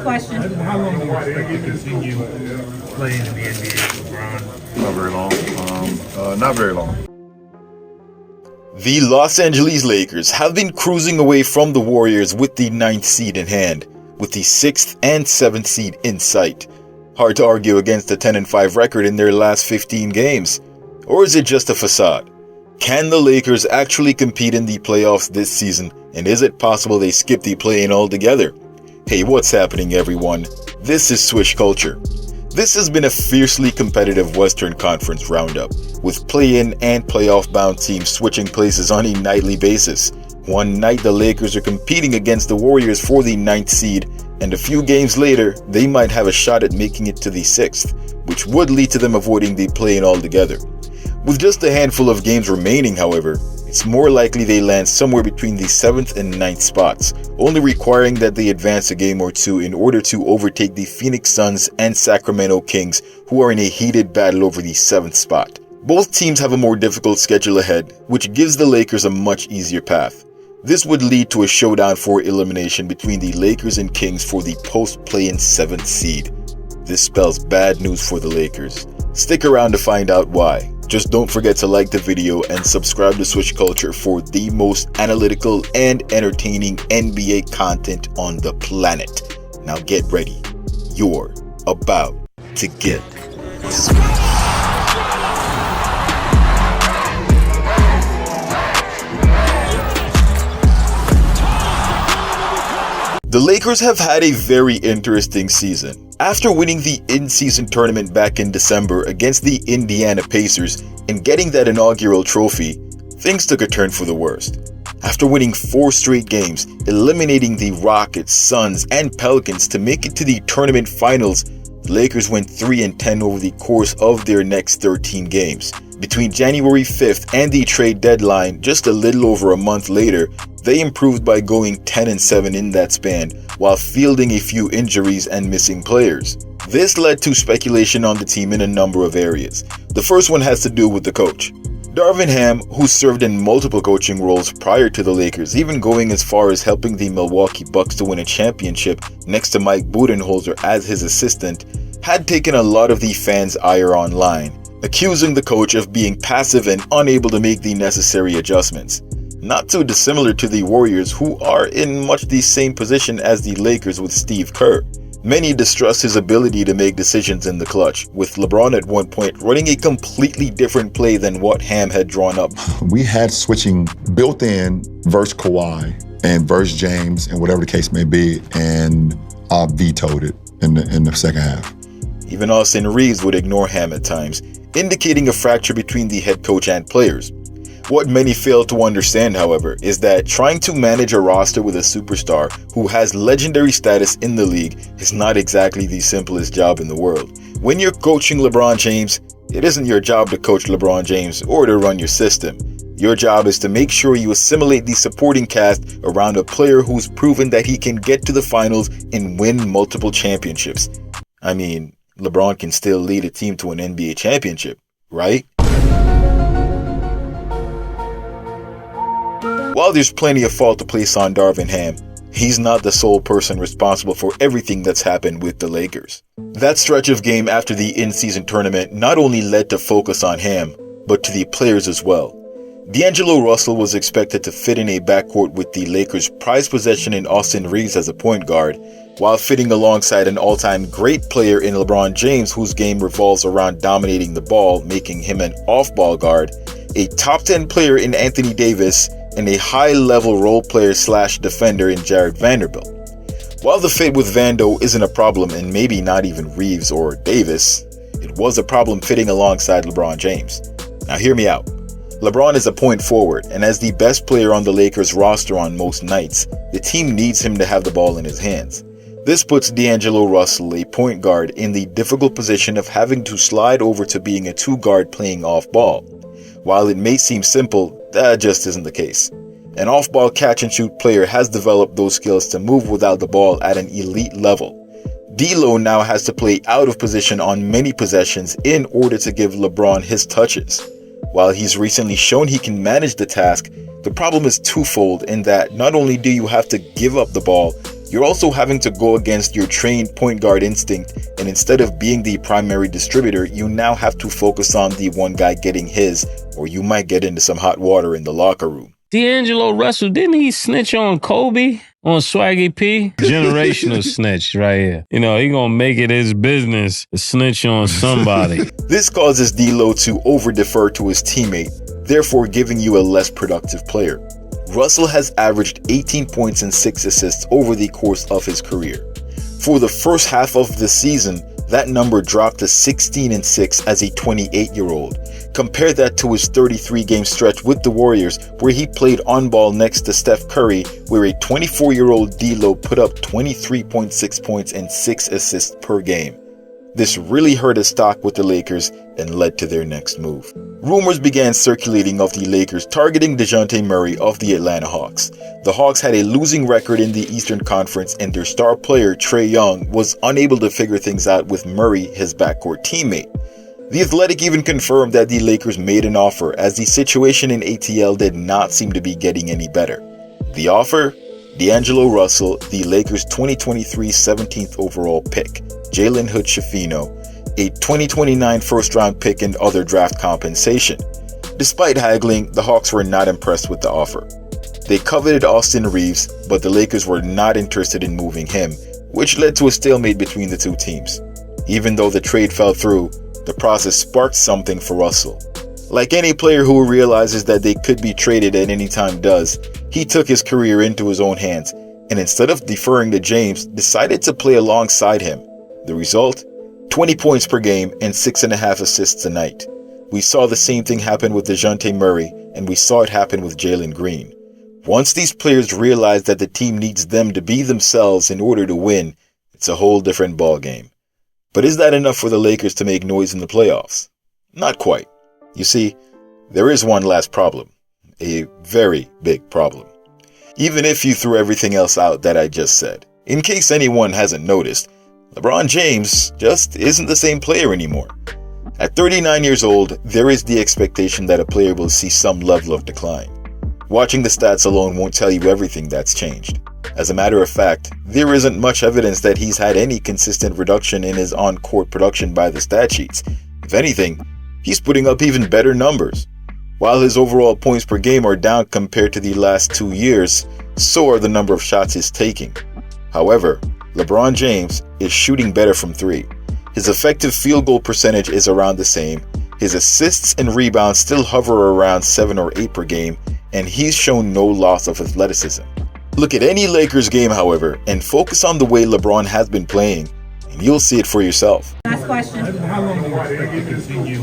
question. How long do you expect to continue playing in the NBA, LeBron? Not very long. Not very long. The Los Angeles Lakers have been cruising away from the Warriors with the 9th seed in hand, with the 6th and 7th seed in sight. Hard to argue against the 10-5 record in their last 15 games. Or is it just a facade? Can the Lakers actually compete in the playoffs this season, and is it possible they skip the play-in altogether? Hey, what's happening, everyone? This is Swish Culture. This has been a fiercely competitive Western Conference roundup, with play-in and playoff-bound teams switching places on a nightly basis. One night the Lakers are competing against the Warriors for the 9th seed, and a few games later, they might have a shot at making it to the 6th, which would lead to them avoiding the play-in altogether. With just a handful of games remaining, however, it's more likely they land somewhere between the 7th and 9th spots, only requiring that they advance a game or two in order to overtake the Phoenix Suns and Sacramento Kings, who are in a heated battle over the 7th spot. Both teams have a more difficult schedule ahead, which gives the Lakers a much easier path. This would lead to a showdown for elimination between the Lakers and Kings for the post-play-in 7th seed. This spells bad news for the Lakers. Stick around to find out why. Just don't forget to like the video and subscribe to Swish Culture for the most analytical and entertaining NBA content on the planet. Now get ready. You're about to get The Lakers have had a very interesting season. After winning the in-season tournament back in December against the Indiana Pacers and getting that inaugural trophy, things took a turn for the worst. After winning 4 straight games, eliminating the Rockets, Suns, and Pelicans to make it to the tournament finals, the Lakers went 3-10 over the course of their next 13 games. Between January 5th and the trade deadline, just a little over a month later, they improved by going 10-7 in that span, while fielding a few injuries and missing players. This led to speculation on the team in a number of areas. The first one has to do with the coach. Darvin Ham, who served in multiple coaching roles prior to the Lakers, even going as far as helping the Milwaukee Bucks to win a championship next to Mike Budenholzer as his assistant, had taken a lot of the fans' ire online, accusing the coach of being passive and unable to make the necessary adjustments. Not too dissimilar to the Warriors, who are in much the same position as the Lakers with Steve Kerr. Many distrust his ability to make decisions in the clutch, with LeBron at one point running a completely different play than what Ham had drawn up. We had switching built in versus Kawhi and versus James and whatever the case may be, and I vetoed it in the second half. Even Austin Reeves would ignore Ham at times, indicating a fracture between the head coach and players. What many fail to understand, however, is that trying to manage a roster with a superstar who has legendary status in the league is not exactly the simplest job in the world. When you're coaching LeBron James, it isn't your job to coach LeBron James or to run your system. Your job is to make sure you assimilate the supporting cast around a player who's proven that he can get to the finals and win multiple championships. I mean, LeBron can still lead a team to an NBA championship, right? While there's plenty of fault to place on Darvin Ham, he's not the sole person responsible for everything that's happened with the Lakers. That stretch of game after the in-season tournament not only led to focus on Ham, but to the players as well. D'Angelo Russell was expected to fit in a backcourt with the Lakers' prized possession in Austin Reeves as a point guard, while fitting alongside an all-time great player in LeBron James, whose game revolves around dominating the ball, making him an off-ball guard, a top 10 player in Anthony Davis, and a high-level role player / defender in Jared Vanderbilt. While the fit with Vando isn't a problem, and maybe not even Reeves or Davis, it was a problem fitting alongside LeBron James. Now hear me out. LeBron is a point forward, and as the best player on the Lakers roster on most nights, the team needs him to have the ball in his hands. This puts D'Angelo Russell, a point guard, in the difficult position of having to slide over to being a two-guard playing off-ball. While it may seem simple, that just isn't the case. An off-ball catch-and-shoot player has developed those skills to move without the ball at an elite level. D'Lo now has to play out of position on many possessions in order to give LeBron his touches. While he's recently shown he can manage the task, the problem is twofold in that not only do you have to give up the ball, you're also having to go against your trained point guard instinct, and instead of being the primary distributor, you now have to focus on the one guy getting his, or you might get into some hot water in the locker room. D'Angelo Russell, didn't he snitch on Kobe on Swaggy P? Generational snitch right here. You know, he gonna make it his business to snitch on somebody. This causes D'Lo to over-defer to his teammate, therefore giving you a less productive player. Russell has averaged 18 points and 6 assists over the course of his career. For the first half of the season, that number dropped to 16 and 6 as a 28-year-old. Compare that to his 33-game stretch with the Warriors, where he played on ball next to Steph Curry, where a 24-year-old D'Lo put up 23.6 points and 6 assists per game. This really hurt his stock with the Lakers and led to their next move. Rumors began circulating of the Lakers targeting DeJounte Murray of the Atlanta Hawks. The Hawks had a losing record in the Eastern Conference, and their star player, Trae Young, was unable to figure things out with Murray, his backcourt teammate. The Athletic even confirmed that the Lakers made an offer, as the situation in ATL did not seem to be getting any better. The offer? D'Angelo Russell, the Lakers' 2023 17th overall pick, Jalen Hood-Schifino, a 2029 first-round pick, and other draft compensation. Despite haggling, the Hawks were not impressed with the offer. They coveted Austin Reeves, but the Lakers were not interested in moving him, which led to a stalemate between the two teams. Even though the trade fell through, the process sparked something for Russell. Like any player who realizes that they could be traded at any time does, he took his career into his own hands, and instead of deferring to James, decided to play alongside him. The result? 20 points per game and 6.5 assists a night. We saw the same thing happen with DeJounte Murray, and we saw it happen with Jalen Green. Once these players realize that the team needs them to be themselves in order to win, it's a whole different ballgame. But is that enough for the Lakers to make noise in the playoffs? Not quite. You see, there is one last problem. A very big problem. Even if you threw everything else out that I just said. In case anyone hasn't noticed, LeBron James just isn't the same player anymore. At 39 years old, there is the expectation that a player will see some level of decline. Watching the stats alone won't tell you everything that's changed. As a matter of fact, there isn't much evidence that he's had any consistent reduction in his on-court production by the stat sheets. If anything, he's putting up even better numbers. While his overall points per game are down compared to the last 2 years, so are the number of shots he's taking. However, LeBron James is shooting better from 3. His effective field goal percentage is around the same. His assists and rebounds still hover around 7 or 8 per game, and he's shown no loss of athleticism. Look at any Lakers game, however, and focus on the way LeBron has been playing, and you'll see it for yourself. Last question. How long do you expect to continue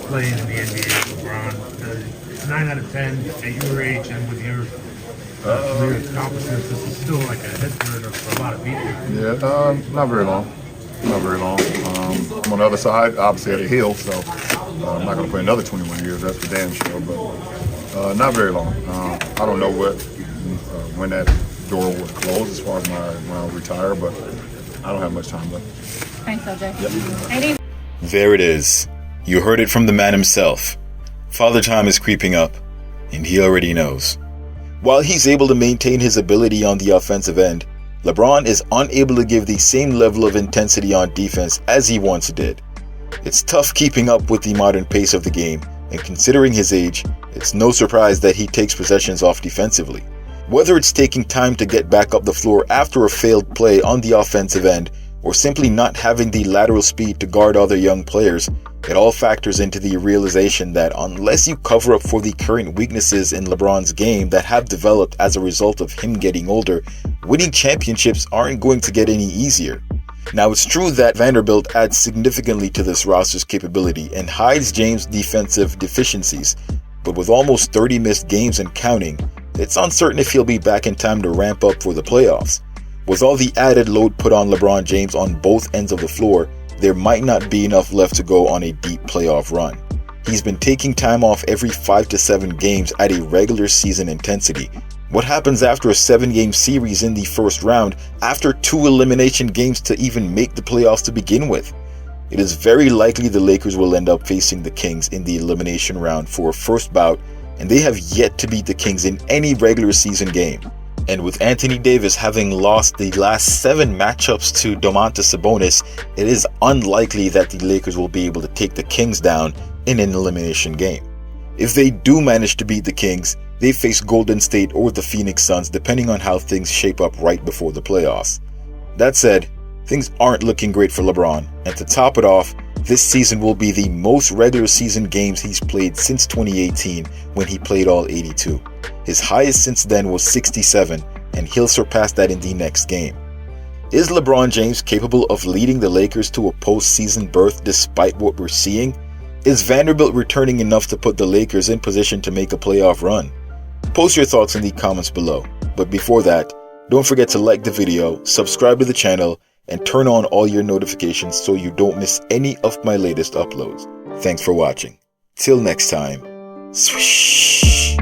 playing in the NBA, LeBron? 9 out of 10 at your age and with your career accomplishments, this is still like a head turner for a lot of people. Yeah, not very long. Not very long. I'm on the other side, obviously at a hill, so I'm not going to play another 21 years, that's for damn sure, but not very long. I don't know when that door will close as far as when I'll retire, but I don't have much time left. Thanks, LJ. Yep. There it is. You heard it from the man himself. Father Time is creeping up, and he already knows. While he's able to maintain his ability on the offensive end, LeBron is unable to give the same level of intensity on defense as he once did. It's tough keeping up with the modern pace of the game, and considering his age, it's no surprise that he takes possessions off defensively. Whether it's taking time to get back up the floor after a failed play on the offensive end, or simply not having the lateral speed to guard other young players, it all factors into the realization that unless you cover up for the current weaknesses in LeBron's game that have developed as a result of him getting older, winning championships aren't going to get any easier. Now, it's true that Vanderbilt adds significantly to this roster's capability and hides James' defensive deficiencies, but with almost 30 missed games and counting, it's uncertain if he'll be back in time to ramp up for the playoffs. With all the added load put on LeBron James on both ends of the floor, there might not be enough left to go on a deep playoff run. He's been taking time off every 5 to 7 games at a regular season intensity. What happens after a 7-game series in the first round, after 2 elimination games to even make the playoffs to begin with? It is very likely the Lakers will end up facing the Kings in the elimination round for a first bout, and they have yet to beat the Kings in any regular season game. And with Anthony Davis having lost the last 7 matchups to Domantas Sabonis, it is unlikely that the Lakers will be able to take the Kings down in an elimination game. If they do manage to beat the Kings, they face Golden State or the Phoenix Suns depending on how things shape up right before the playoffs. That said, things aren't looking great for LeBron, and to top it off, this season will be the most regular season games he's played since 2018 when he played all 82. His highest since then was 67, and he'll surpass that in the next game. Is LeBron James capable of leading the Lakers to a postseason berth despite what we're seeing? Is Vanderbilt returning enough to put the Lakers in position to make a playoff run? Post your thoughts in the comments below. But before that, don't forget to like the video, subscribe to the channel, and turn on all your notifications so you don't miss any of my latest uploads. Thanks for watching. Till next time, swish.